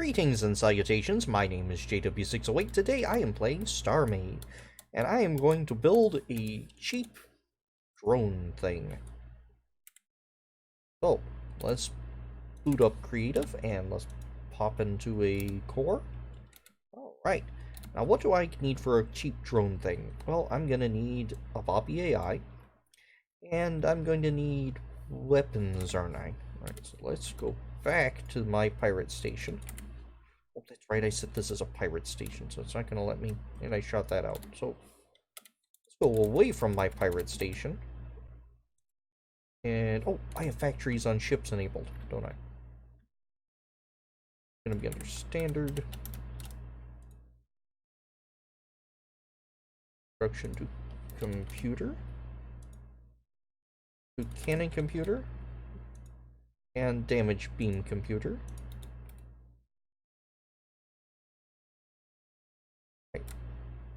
Greetings and salutations, my name is JW608. Today I am playing StarMade, and I am going to build a cheap drone thing. So, let's boot up Creative, and let's pop into a core. Alright, now what do I need for a cheap drone thing? Well, I'm going to need a Bobby AI, and I'm going to need weapons, aren't I? Alright, so let's go back to my pirate station. Oh, that's right, I said this is a pirate station, so it's not going to let me, and I shot that out. So, let's go away from my pirate station. And, oh, I have factories on ships enabled, don't I? Going to be under standard. Instruction to computer. To cannon computer. And damage beam computer.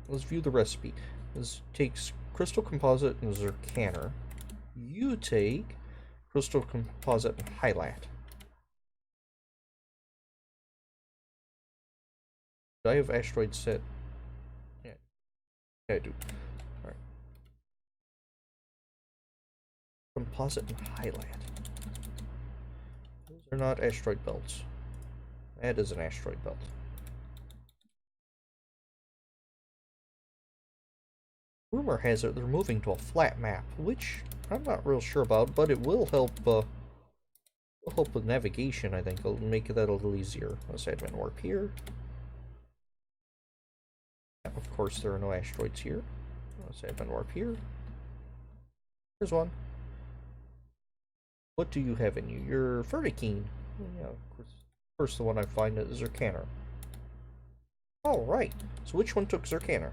Let's view the recipe. This takes crystal composite and zirconer. You take crystal composite and highlight. Do I have asteroid set? Yeah, I do. Alright. Composite and highlight. Those are not asteroid belts. That is an asteroid belt. Rumor has it they're moving to a flat map, which I'm not real sure about, but it will help with navigation, I think. It'll make that a little easier. Let's admin warp here. Of course, there are no asteroids here. Let's admin warp here. Here's one. What do you have in you? You're Ferdikine. Yeah, of course. First, the one I find is Zirconer. Alright, so which one took Zirconer?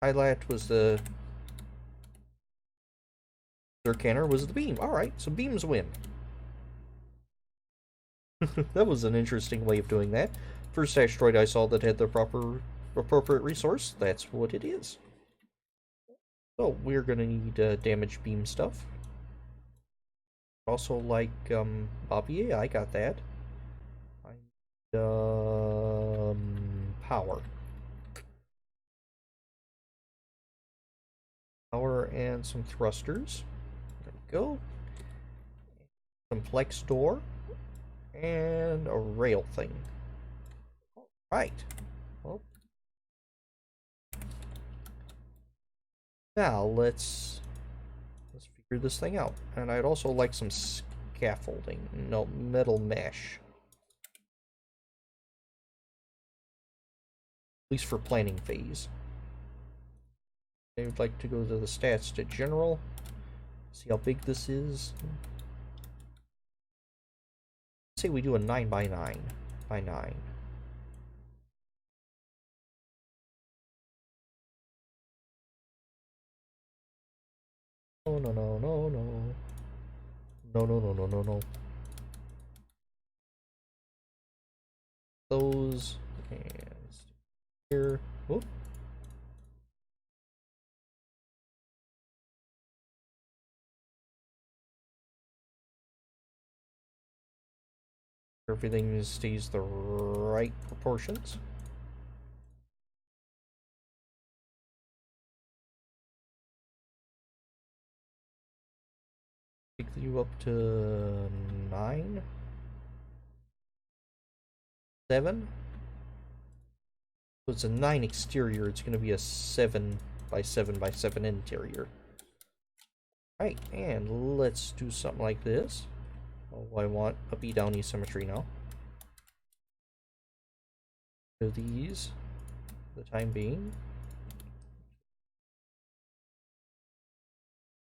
Highlight was the... Zirconer was the beam. Alright, so beams win. That was an interesting way of doing that. First asteroid I saw that had the appropriate resource, that's what it is. So, we're gonna need damage beam stuff. Also, like, Bobby, I got that. I need, power. Power and some thrusters. There we go. Some flex door. And a rail thing. Alright. Well. Now, let's figure this thing out. And I'd also like some scaffolding. No, metal mesh. At least for planning phase. I would like to go to the stats to general. See how big this is. Let's say we do a 9 by 9 by 9. Oh, no, no, no, no. No, no, no, no, no, no. Those. And here. Whoop. Everything stays the right proportions. Take you up to 9, 7. So it's a 9 exterior. It's going to be a 7 by 7 by 7 interior. Right, and let's do something like this. Oh, I want a B-down asymmetry now. Do these for the time being.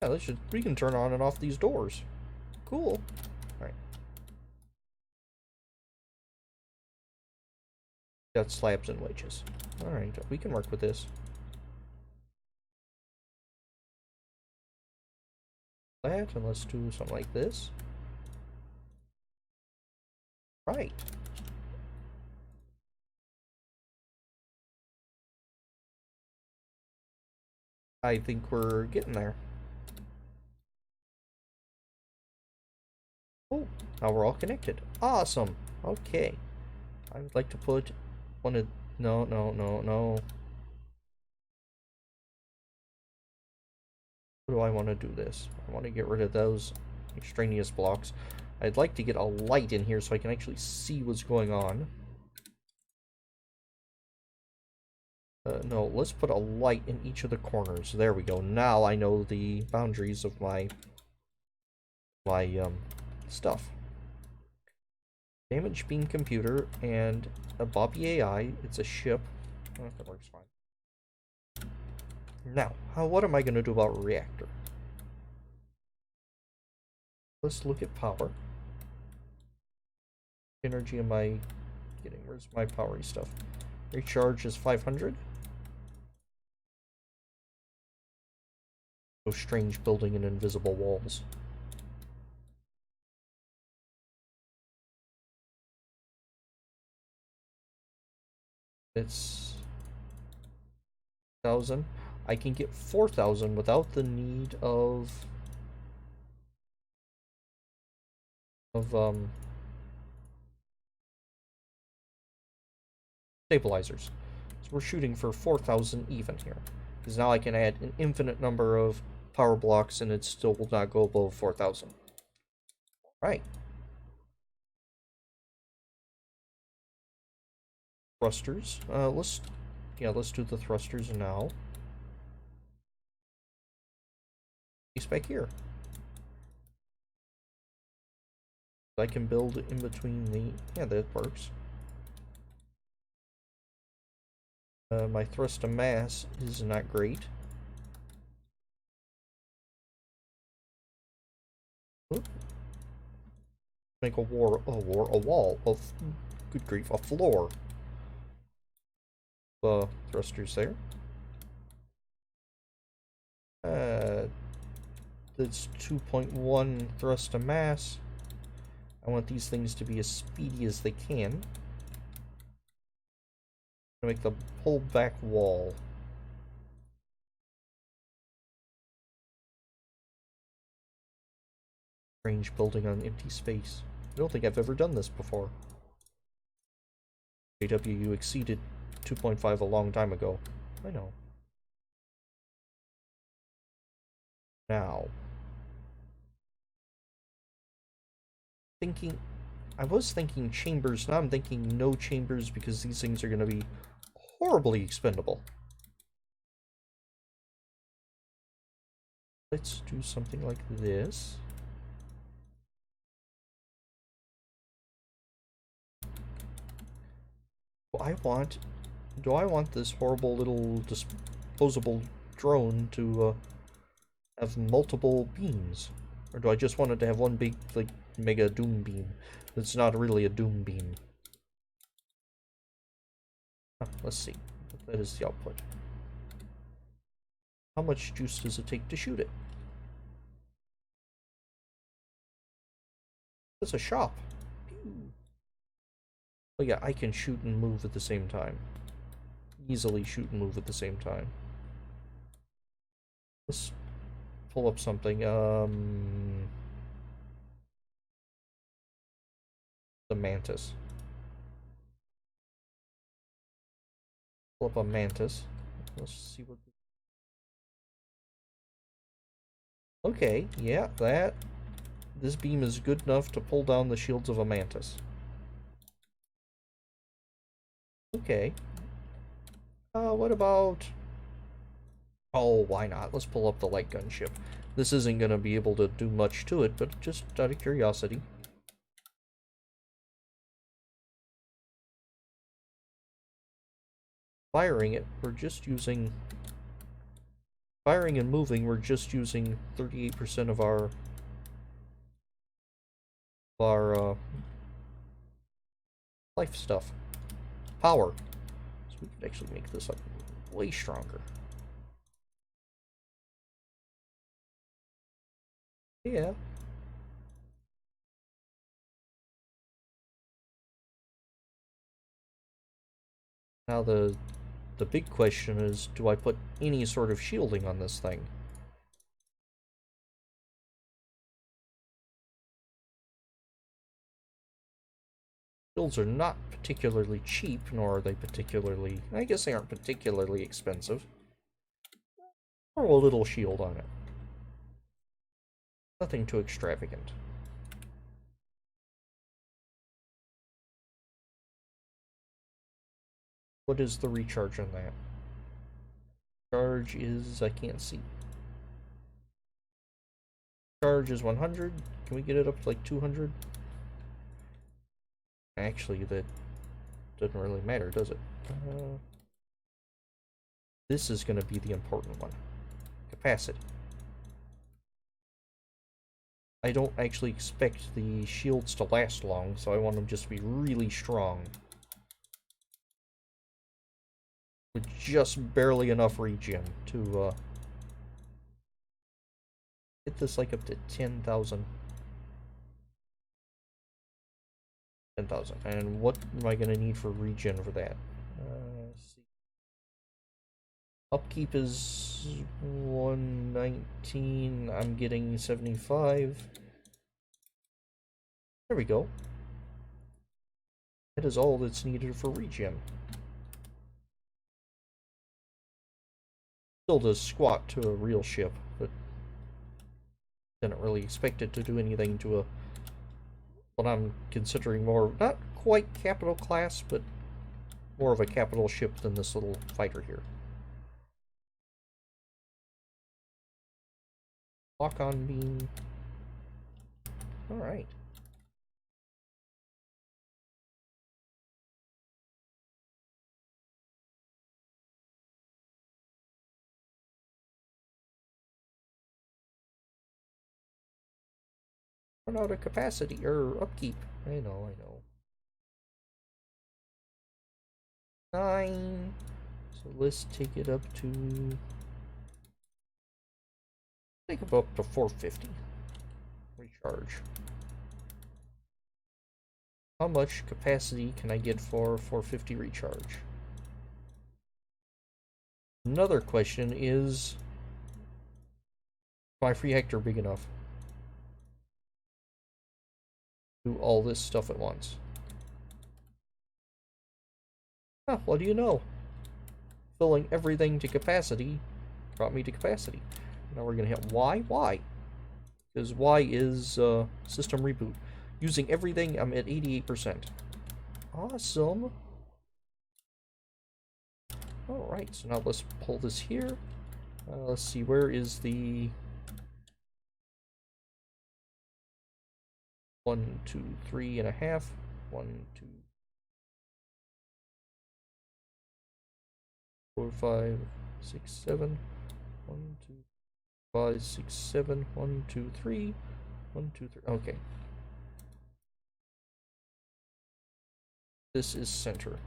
Yeah, we can turn on and off these doors. Cool. Alright. Got slabs and wedges. Alright, we can work with this. That, and let's do something like this. Right. I think we're getting there. Oh, Now we're all connected. Awesome. Okay. I would like to put one of... No, no, no, no. How do I want to do this? I want to get rid of those extraneous blocks. I'd like to get a light in here so I can actually see what's going on. No, let's put a light in each of the corners. There we go. Now I know the boundaries of my stuff. Damaged beam computer and a Bobby AI. It's a ship. Oh, that works fine. Now, what am I going to do about reactor? Let's look at power. Energy am I getting? Where's my powery stuff? Recharge is 500. So strange building and invisible walls. It's 1,000. I can get 4,000 without the need of stabilizers. So we're shooting for 4,000 even here. Because now I can add an infinite number of power blocks and it still will not go above 4,000. Right. Thrusters. Let's do the thrusters now. Piece back here. I can build in between the... Yeah, that works. My thrust to mass is not great. Oop. Make a wall of... Good grief, a floor. Thrusters there. That's 2.1 thrust to mass. I want these things to be as speedy as they can. Make the pull back wall. Strange building on empty space. I don't think I've ever done this before. JW, exceeded 2.5 a long time ago. I know. Now. I was thinking chambers, now I'm thinking no chambers because these things are going to be horribly expendable. Let's do something like this. Do I want this horrible little disposable drone to have multiple beams? Or do I just want it to have one big, like, mega doom beam? It's not really a doom beam. Let's see. That is the output. How much juice does it take to shoot it? It's a shop. Oh yeah, I can shoot and move at the same time. Easily shoot and move at the same time. Let's pull up something. The mantis. Pull up a mantis. Let's see what... Okay, yeah, this beam is good enough to pull down the shields of a mantis. Okay. What about... Oh, why not? Let's pull up the light gun ship. This isn't going to be able to do much to it, but just out of curiosity. Firing it, we're just using... Firing and moving, we're just using 38% of our life stuff. Power. So we can actually make this up way stronger. Yeah. Now the big question is, do I put any sort of shielding on this thing? Shields are not particularly cheap, nor are they particularly... I guess they aren't particularly expensive. Throw a little shield on it. Nothing too extravagant. What is the recharge on that? Charge is... I can't see. Charge is 100. Can we get it up to like 200? Actually, that doesn't really matter, does it? This is going to be the important one. Capacity. I don't actually expect the shields to last long, so I want them just to be really strong. With just barely enough regen to get this like up to 10,000. 10,000. And what am I going to need for regen for that? Let's see. Upkeep is 119. I'm getting 75. There we go. That is all that's needed for regen. Still does squat to a real ship, but didn't really expect it to do anything to a what I'm considering more, not quite capital class, but more of a capital ship than this little fighter here. Lock-on beam. Alright. Run out of capacity, or upkeep. I know. 9. So let's take it up to... Take it up to 450. Recharge. How much capacity can I get for 450 recharge? Another question is... my free hector big enough? Do all this stuff at once. Huh, what do you know? Filling everything to capacity brought me to capacity. Now we're gonna hit Y. Why? Because Y is system reboot. Using everything, I'm at 88%. Awesome. Alright, so now let's pull this here. Let's see, where is the... 1, 2, 3.5. 1, 2, 4, 5, 6, 7. 1, 2, 5, 6, 7. 1, 2, 3. 1, 2, 3. Okay. This is center.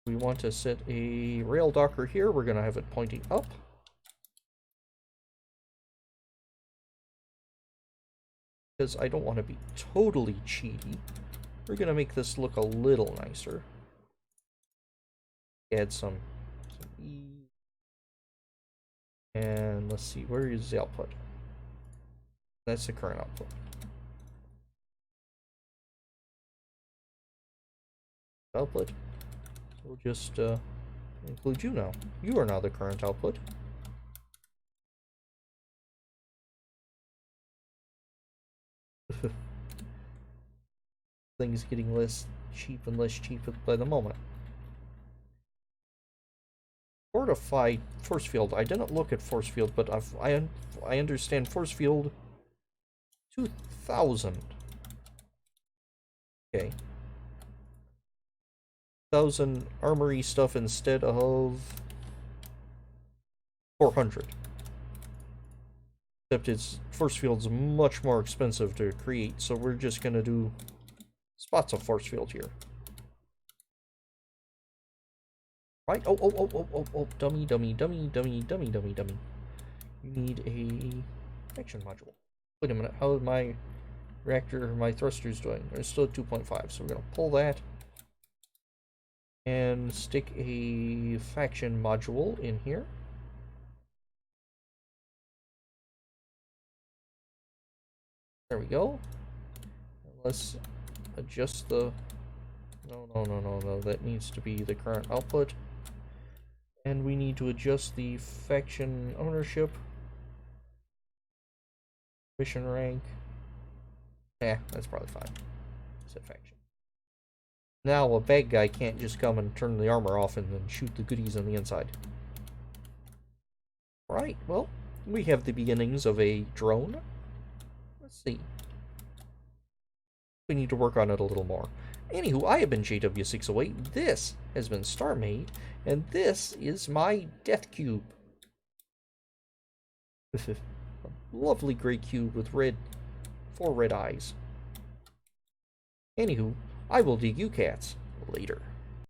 We want to set a rail docker here. We're going to have it pointing up. Because I don't want to be totally cheaty. We're going to make this look a little nicer. Add some E. And let's see, where is the output? That's the current output. Output. We'll just include you now. You are now the current output. Things getting less cheap and less cheap by the moment. Fortified force field. I didn't look at force field, but I understand force field 2000. Okay. 1000 armory stuff instead of 400. Except its force field's much more expensive to create, so we're just gonna do spots of force field here. Right? Oh, dummy. You need a action module. Wait a minute, how is my reactor, my thrusters doing? They're still at 2.5, so we're gonna pull that and stick a faction module in here. There we go. Let's adjust the... No, that needs to be the current output. And we need to adjust the faction ownership. Mission rank. Yeah, that's probably fine. Set faction. Now a bad guy can't just come and turn the armor off and then shoot the goodies on the inside. Right, well, we have the beginnings of a drone. Let's see. We need to work on it a little more. Anywho, I have been JW608. This has been StarMade, and this is my death cube. A lovely gray cube with 4 red eyes. Anywho, I will dig you cats later.